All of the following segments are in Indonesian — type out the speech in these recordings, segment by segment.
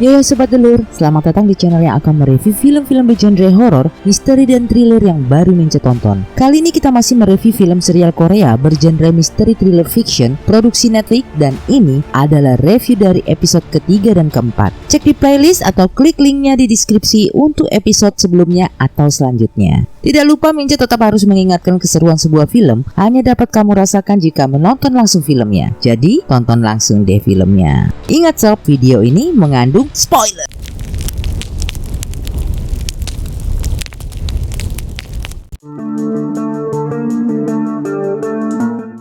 Yo Sobat Delur, selamat datang di channel yang akan mereview film-film bergenre horor, misteri dan thriller yang baru Mince tonton. Kali ini kita masih mereview film serial Korea bergenre misteri thriller fiction produksi Netflix, dan ini adalah review dari episode ketiga dan keempat. Cek di playlist atau klik linknya di deskripsi untuk episode sebelumnya atau selanjutnya. Tidak lupa Mince tetap harus mengingatkan keseruan sebuah film hanya dapat kamu rasakan jika menonton langsung filmnya. Jadi tonton langsung deh filmnya. Ingat sob, video ini mengandung spoiler.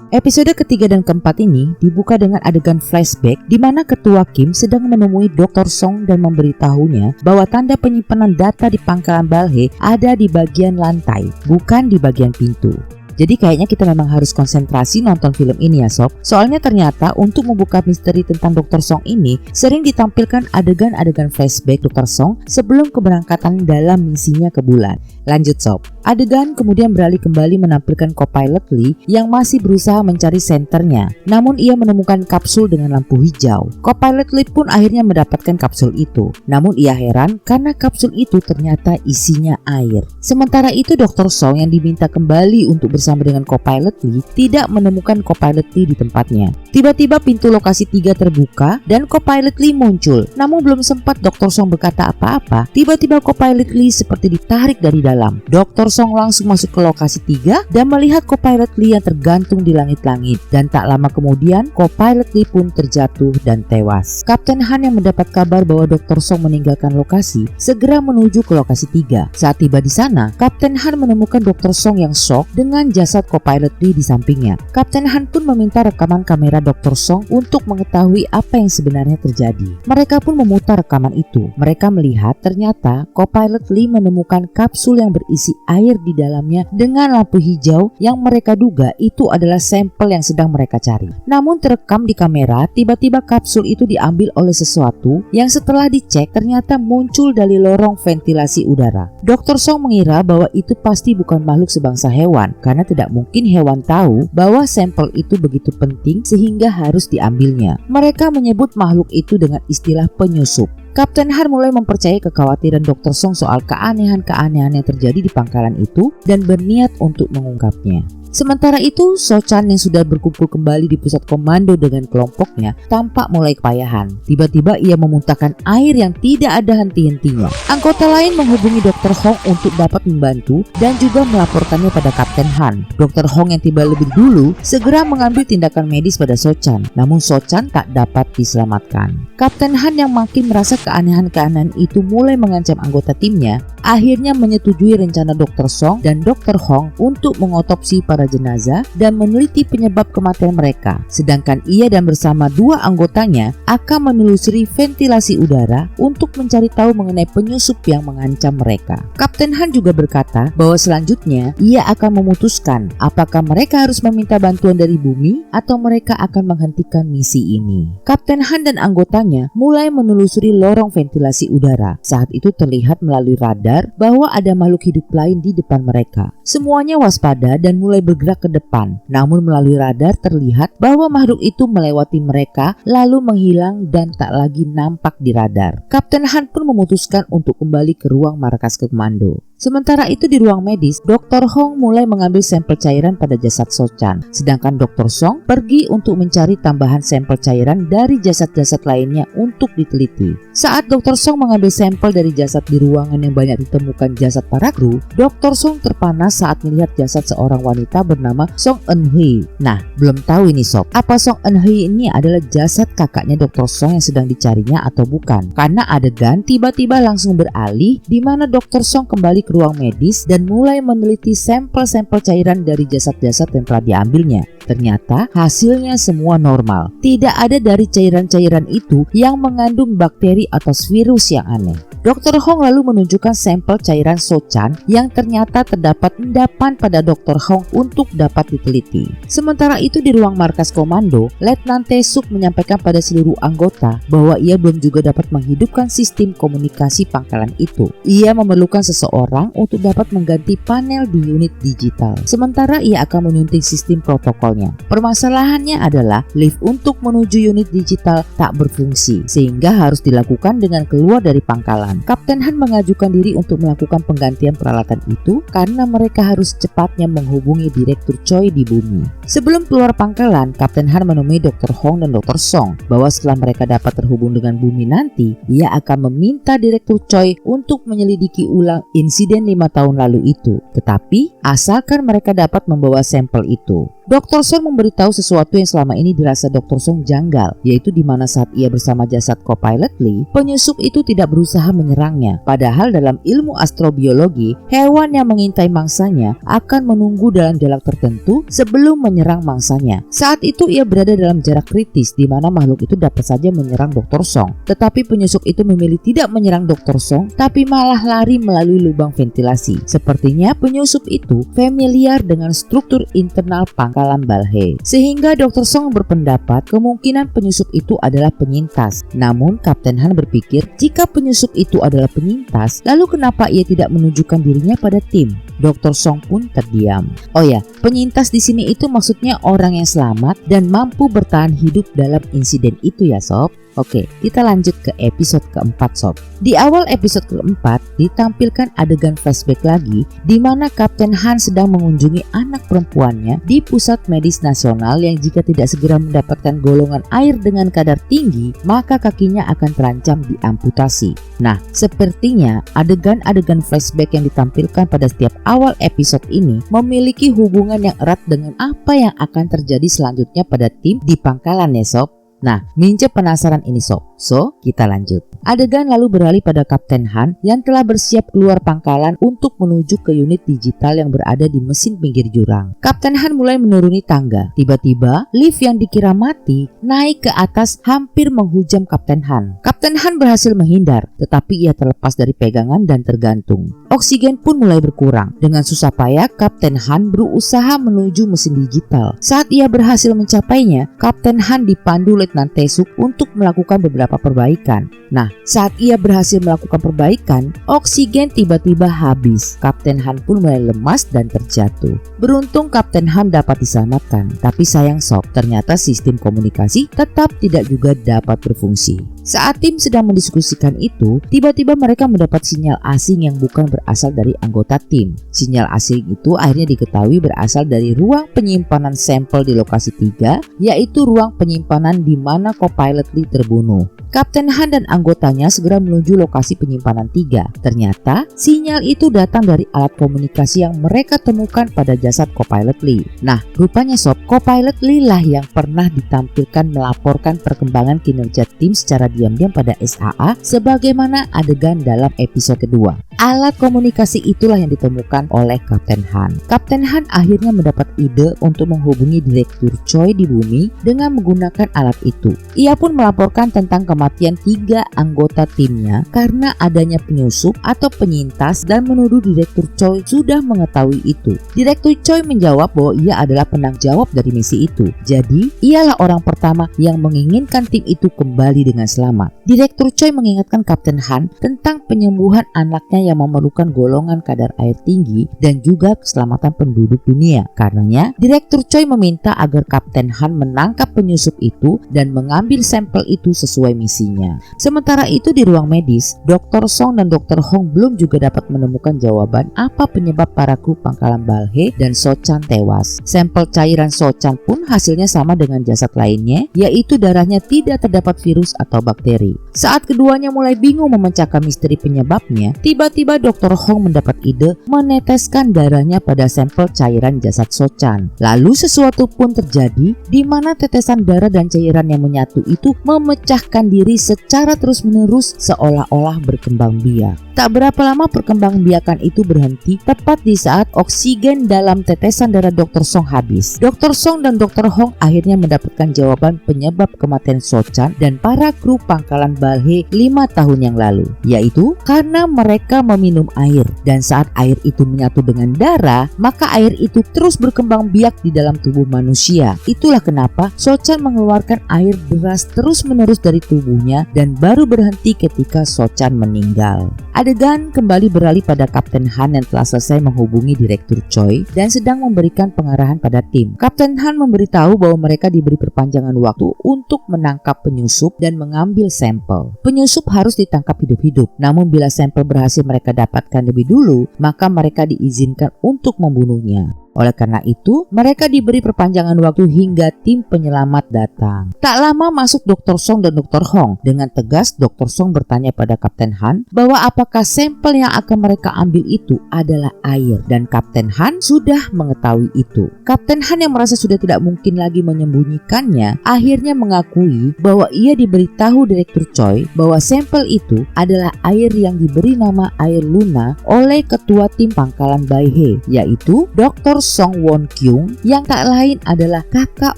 Episode ketiga dan keempat ini dibuka dengan adegan flashback di mana Ketua Kim sedang menemui Dr. Song dan memberitahunya bahwa tanda penyimpanan data di pangkalan Balhae ada di bagian lantai, bukan di bagian pintu. Jadi kayaknya kita memang harus konsentrasi nonton film ini ya sob. Soalnya ternyata untuk membuka misteri tentang Dr. Song ini sering ditampilkan adegan-adegan flashback Dr. Song sebelum keberangkatan dalam misinya ke bulan. Lanjut sob. Adegan kemudian beralih kembali menampilkan co-pilot Lee yang masih berusaha mencari senternya. Namun ia menemukan kapsul dengan lampu hijau. Co-pilot Lee pun akhirnya mendapatkan kapsul itu. Namun ia heran karena kapsul itu ternyata isinya air. Sementara itu Dr. Song yang diminta kembali untuk bersama dengan co-pilot Lee tidak menemukan co-pilot Lee di tempatnya. Tiba-tiba pintu lokasi 3 terbuka dan co-pilot Lee muncul. Namun belum sempat Dr. Song berkata apa-apa, tiba-tiba co-pilot Lee seperti ditarik dari dalam. Dr. Song langsung masuk ke lokasi 3 dan melihat co-pilot Lee yang tergantung di langit-langit. Dan tak lama kemudian co-pilot Lee pun terjatuh dan tewas. Kapten Han yang mendapat kabar bahwa Dr. Song meninggalkan lokasi segera menuju ke lokasi 3. Saat tiba di sana, Kapten Han menemukan Dr. Song yang shock dengan jasad co-pilot Lee di sampingnya. Kapten Han pun meminta rekaman kamera Dr. Song untuk mengetahui apa yang sebenarnya terjadi. Mereka pun memutar rekaman itu. Mereka melihat ternyata co-pilot Lee menemukan kapsul yang berisi air di dalamnya dengan lampu hijau yang mereka duga itu adalah sampel yang sedang mereka cari. Namun terekam di kamera, tiba-tiba kapsul itu diambil oleh sesuatu yang setelah dicek ternyata muncul dari lorong ventilasi udara. Dr. Song mengira bahwa itu pasti bukan makhluk sebangsa hewan karena tidak mungkin hewan tahu bahwa sampel itu begitu penting sehingga harus diambilnya. Mereka menyebut makhluk itu dengan istilah penyusup. Kapten Han mulai mempercayai kekhawatiran Dr. Song soal keanehan-keanehan yang terjadi di pangkalan itu dan berniat untuk mengungkapnya. Sementara itu, So-chan yang sudah berkumpul kembali di pusat komando dengan kelompoknya tampak mulai kepayahan. Tiba-tiba ia memuntahkan air yang tidak ada henti-hentinya. Anggota lain menghubungi Dr. Hong untuk dapat membantu dan juga melaporkannya pada Kapten Han. Dr. Hong yang tiba lebih dulu segera mengambil tindakan medis pada So-chan. Namun So-chan tak dapat diselamatkan. Kapten Han yang makin merasa keanehan-keanehan itu mulai mengancam anggota timnya, akhirnya menyetujui rencana Dr. Song dan Dr. Hong untuk mengotopsi para jenazah dan meneliti penyebab kematian mereka. Sedangkan ia dan bersama 2 anggotanya akan menelusuri ventilasi udara untuk mencari tahu mengenai penyusup yang mengancam mereka. Kapten Han juga berkata bahwa selanjutnya ia akan memutuskan apakah mereka harus meminta bantuan dari bumi atau mereka akan menghentikan misi ini. Kapten Han dan anggotanya mulai menelusuri lorong ventilasi udara. Saat itu terlihat melalui radar bahwa ada makhluk hidup lain di depan mereka. Semuanya waspada dan mulai bergerak ke depan. Namun melalui radar terlihat bahwa makhluk itu melewati mereka lalu menghilang dan tak lagi nampak di radar. Kapten Han pun memutuskan untuk kembali ke ruang markas komando. Sementara itu di ruang medis, Dr. Hong mulai mengambil sampel cairan pada jasad So-chan. Sedangkan Dr. Song pergi untuk mencari tambahan sampel cairan dari jasad-jasad lainnya untuk diteliti. Saat Dr. Song mengambil sampel dari jasad di ruangan yang banyak ditemukan jasad para kru, Dr. Song terpana saat melihat jasad seorang wanita bernama Song Eun-hee. Nah, belum tahu ini sob, apa Song Eun-hee ini adalah jasad kakaknya Dr. Song yang sedang dicarinya atau bukan? Karena adegan tiba-tiba langsung beralih di mana Dr. Song kembali ke ruang medis dan mulai meneliti sampel-sampel cairan dari jasad-jasad yang telah diambilnya. Ternyata hasilnya semua normal. Tidak ada dari cairan-cairan itu yang mengandung bakteri atau virus yang aneh. Dr. Hong lalu menunjukkan sampel cairan Sochan yang ternyata terdapat endapan pada Dr. Hong untuk dapat diteliti. Sementara itu di ruang markas komando, Letnan Tae-suk menyampaikan pada seluruh anggota bahwa ia belum juga dapat menghidupkan sistem komunikasi pangkalan itu. Ia memerlukan seseorang untuk dapat mengganti panel di unit digital. Sementara ia akan menyunting sistem protokolnya. Permasalahannya adalah lift untuk menuju unit digital tak berfungsi, sehingga harus dilakukan dengan keluar dari pangkalan. Kapten Han mengajukan diri untuk melakukan penggantian peralatan itu karena mereka harus cepatnya menghubungi Direktur Choi di bumi. Sebelum keluar pangkalan, Kapten Han menemui Dr. Hong dan Dr. Song bahwa setelah mereka dapat terhubung dengan bumi nanti, ia akan meminta Direktur Choi untuk menyelidiki ulang insiden 5 tahun lalu itu. Tetapi asalkan mereka dapat membawa sampel itu. Dr. Song memberitahu sesuatu yang selama ini dirasa Dr. Song janggal, yaitu di mana saat ia bersama jasad co-pilot Lee, penyusup itu tidak berusaha menyerangnya. Padahal dalam ilmu astrobiologi, hewan yang mengintai mangsanya akan menunggu dalam jarak tertentu sebelum menyerang mangsanya. Saat itu ia berada dalam jarak kritis di mana makhluk itu dapat saja menyerang Dr. Song. Tetapi penyusup itu memilih tidak menyerang Dr. Song, tapi malah lari melalui lubang ventilasi. Sepertinya penyusup itu familiar dengan struktur internal pangkalan Balhae, sehingga Dr. Song berpendapat kemungkinan penyusup itu adalah penyintas. Namun Kapten Han berpikir jika penyusup itu adalah penyintas, lalu kenapa ia tidak menunjukkan dirinya pada tim? Dr. Song pun terdiam. Oh ya, penyintas di sini itu maksudnya orang yang selamat dan mampu bertahan hidup dalam insiden itu ya sob. Oke, kita lanjut ke episode keempat sob. Di awal episode keempat ditampilkan adegan flashback lagi di mana Kapten Han sedang mengunjungi anak perempuannya di pusat medis nasional yang jika tidak segera mendapatkan golongan air dengan kadar tinggi, maka kakinya akan terancam diamputasi. Nah, sepertinya adegan-adegan flashback yang ditampilkan pada setiap awal episode ini memiliki hubungan yang erat dengan apa yang akan terjadi selanjutnya pada tim di pangkalan ya sob. Nah, Mince penasaran ini sob. So, kita lanjut. Adegan lalu beralih pada Kapten Han yang telah bersiap keluar pangkalan untuk menuju ke unit digital yang berada di mesin pinggir jurang. Kapten Han mulai menuruni tangga. Tiba-tiba, lift yang dikira mati naik ke atas hampir menghujam Kapten Han. Kapten Han berhasil menghindar, tetapi ia terlepas dari pegangan dan tergantung. Oksigen pun mulai berkurang. Dengan susah payah, Kapten Han berusaha menuju mesin digital. Saat ia berhasil mencapainya, Kapten Han dipandu Letnan Tae-suk untuk melakukan beberapa perbaikan. Nah, saat ia berhasil melakukan perbaikan, oksigen tiba-tiba habis. Kapten Han pun mulai lemas dan terjatuh. Beruntung Kapten Han dapat diselamatkan, tapi sayang sob, ternyata sistem komunikasi tetap tidak juga dapat berfungsi. Saat tim sedang mendiskusikan itu, tiba-tiba mereka mendapat sinyal asing yang bukan berasal dari anggota tim. Sinyal asing itu akhirnya diketahui berasal dari ruang penyimpanan sampel di lokasi 3, yaitu ruang penyimpanan di mana co-pilot Lee terbunuh. Kapten Han dan anggotanya segera menuju lokasi penyimpanan 3. Ternyata sinyal itu datang dari alat komunikasi yang mereka temukan pada jasad co-pilot Lee. Nah, rupanya sob, co-pilot Lee lah yang pernah ditampilkan melaporkan perkembangan kinerja tim secara diam-diam pada SAA sebagaimana adegan dalam episode kedua. Alat komunikasi itulah yang ditemukan oleh Kapten Han. Kapten Han akhirnya mendapat ide untuk menghubungi Direktur Choi di bumi dengan menggunakan alat itu. Ia pun melaporkan tentang kematian 3 anggota timnya karena adanya penyusup atau penyintas dan menuduh Direktur Choi sudah mengetahui itu. Direktur Choi menjawab bahwa ia adalah penanggung jawab dari misi itu. Jadi, ialah orang pertama yang menginginkan tim itu kembali dengan selamat. Direktur Choi mengingatkan Kapten Han tentang penyembuhan anaknya yang memerlukan golongan kadar air tinggi dan juga keselamatan penduduk dunia. Karenanya, Direktur Choi meminta agar Kapten Han menangkap penyusup itu dan mengambil sampel itu sesuai misinya. Sementara itu di ruang medis, Dr. Song dan Dr. Hong belum juga dapat menemukan jawaban apa penyebab para kru pangkalan Balhae dan Sochan tewas. Sampel cairan Sochan pun hasilnya sama dengan jasad lainnya, yaitu darahnya tidak terdapat virus atau bakteri. Saat keduanya mulai bingung memecahkan misteri penyebabnya, tiba-tiba Tiba-tiba Dr. Hong mendapat ide meneteskan darahnya pada sampel cairan jasad Sochan. Lalu sesuatu pun terjadi di mana tetesan darah dan cairan yang menyatu itu memecahkan diri secara terus-menerus seolah-olah berkembang biak. Tak berapa lama perkembangbiakan itu berhenti tepat di saat oksigen dalam tetesan darah Dr. Song habis. Dr. Song dan Dr. Hong akhirnya mendapatkan jawaban penyebab kematian Sochan dan para kru pangkalan Balhae 5 tahun yang lalu, yaitu karena mereka meminum air, dan saat air itu menyatu dengan darah, maka air itu terus berkembang biak di dalam tubuh manusia. Itulah kenapa Sochan mengeluarkan air deras terus-menerus dari tubuhnya dan baru berhenti ketika Sochan meninggal. Adegan kembali beralih pada Kapten Han yang telah selesai menghubungi Direktur Choi dan sedang memberikan pengarahan pada tim. Kapten Han memberitahu bahwa mereka diberi perpanjangan waktu untuk menangkap penyusup dan mengambil sampel. Penyusup harus ditangkap hidup-hidup, namun bila sampel berhasil mereka dapatkan lebih dulu, maka mereka diizinkan untuk membunuhnya. Oleh karena itu, mereka diberi perpanjangan waktu hingga tim penyelamat datang. Tak lama masuk Dr. Song dan Dr. Hong. Dengan tegas, Dr. Song bertanya pada Kapten Han bahwa apakah sampel yang akan mereka ambil itu adalah air, dan Kapten Han sudah mengetahui itu. Kapten Han yang merasa sudah tidak mungkin lagi menyembunyikannya, akhirnya mengakui bahwa ia diberitahu Direktur Choi bahwa sampel itu adalah air yang diberi nama air Luna oleh ketua tim pangkalan Balhae, yaitu Dr. Song Won Kyung, yang tak lain adalah kakak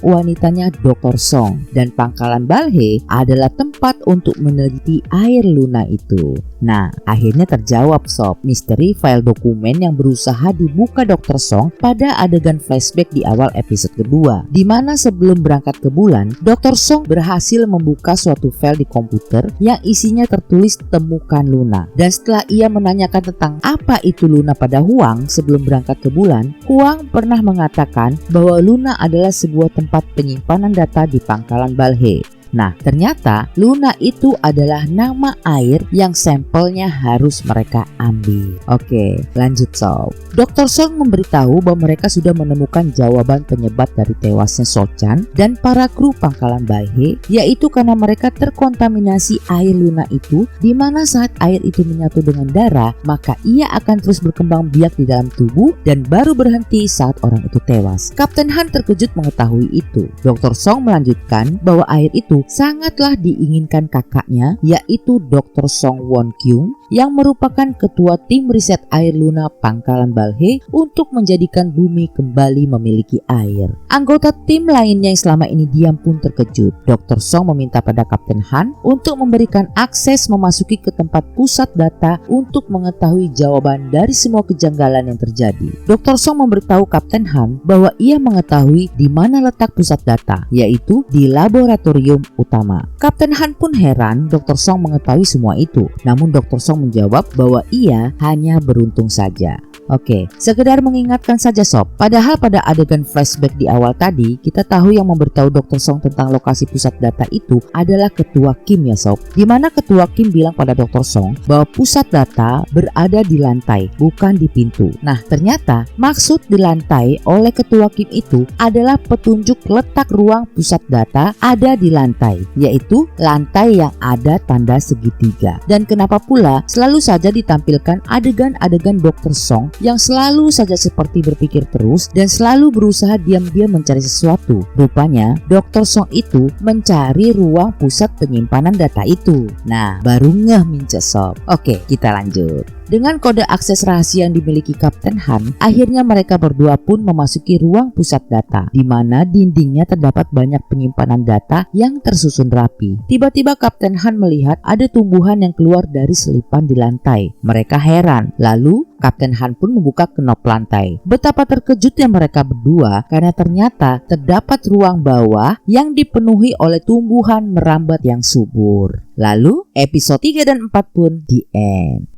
wanitanya Dr. Song, dan pangkalan Balhae adalah tempat untuk meneliti air Luna itu. Nah, akhirnya terjawab sob misteri file dokumen yang berusaha dibuka Dr. Song pada adegan flashback di awal episode kedua, di mana sebelum berangkat ke bulan, Dr. Song berhasil membuka suatu file di komputer yang isinya tertulis temukan Luna. Dan setelah ia menanyakan tentang apa itu Luna pada Huang sebelum berangkat ke bulan, Huang pernah mengatakan bahwa Luna adalah sebuah tempat penyimpanan data di pangkalan Balhae. Nah, ternyata Luna itu adalah nama air yang sampelnya harus mereka ambil. Oke, lanjut sob. Dr. Song memberitahu bahwa mereka sudah menemukan jawaban penyebab dari tewasnya Sochan dan para kru pangkalan Balhae, yaitu karena mereka terkontaminasi air Luna itu, di mana saat air itu menyatu dengan darah, maka ia akan terus berkembang biak di dalam tubuh dan baru berhenti saat orang itu tewas. Kapten Han terkejut mengetahui itu. Dr. Song melanjutkan bahwa air itu sangatlah diinginkan kakaknya, yaitu Dr. Song Won Kyung, yang merupakan ketua tim riset air Luna pangkalan Balhae untuk menjadikan bumi kembali memiliki air. Anggota tim lainnya yang selama ini diam pun terkejut. Dr. Song meminta pada Kapten Han untuk memberikan akses memasuki ke tempat pusat data untuk mengetahui jawaban dari semua kejanggalan yang terjadi. Dr. Song memberitahu Kapten Han bahwa ia mengetahui di mana letak pusat data, yaitu di laboratorium utama. Kapten Han pun heran Dr. Song mengetahui semua itu, namun Dr. Song menjawab bahwa ia hanya beruntung saja. Oke, sekedar mengingatkan saja sob, padahal pada adegan flashback di awal tadi, kita tahu yang memberitahu Dr. Song tentang lokasi pusat data itu adalah Ketua Kim ya sob, dimana Ketua Kim bilang pada Dr. Song bahwa pusat data berada di lantai, bukan di pintu. Nah, ternyata maksud di lantai oleh Ketua Kim itu adalah petunjuk letak ruang pusat data ada di lantai, yaitu lantai yang ada tanda segitiga. Dan kenapa pula selalu saja ditampilkan adegan-adegan Dr. Song yang selalu saja seperti berpikir terus dan selalu berusaha diam-diam mencari sesuatu. Rupanya Dr. Song itu mencari ruang pusat penyimpanan data itu. Nah, baru ngeh mince sob. Oke, kita lanjut. Dengan kode akses rahasia yang dimiliki Kapten Han, akhirnya mereka berdua pun memasuki ruang pusat data, di mana dindingnya terdapat banyak penyimpanan data yang tersusun rapi. Tiba-tiba Kapten Han melihat ada tumbuhan yang keluar dari selipan di lantai. Mereka heran, lalu Kapten Han pun membuka knop lantai. Betapa terkejutnya mereka berdua karena ternyata terdapat ruang bawah yang dipenuhi oleh tumbuhan merambat yang subur. Lalu episode 3 dan 4 pun di end.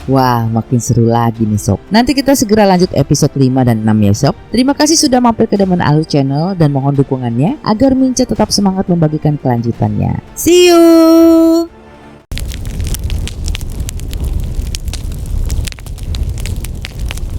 Wah, makin seru lagi nih sob. Nanti kita segera lanjut episode 5 dan 6 ya sob. Terima kasih sudah mampir ke Demen Alur Channel dan mohon dukungannya agar Mince tetap semangat membagikan kelanjutannya. See you!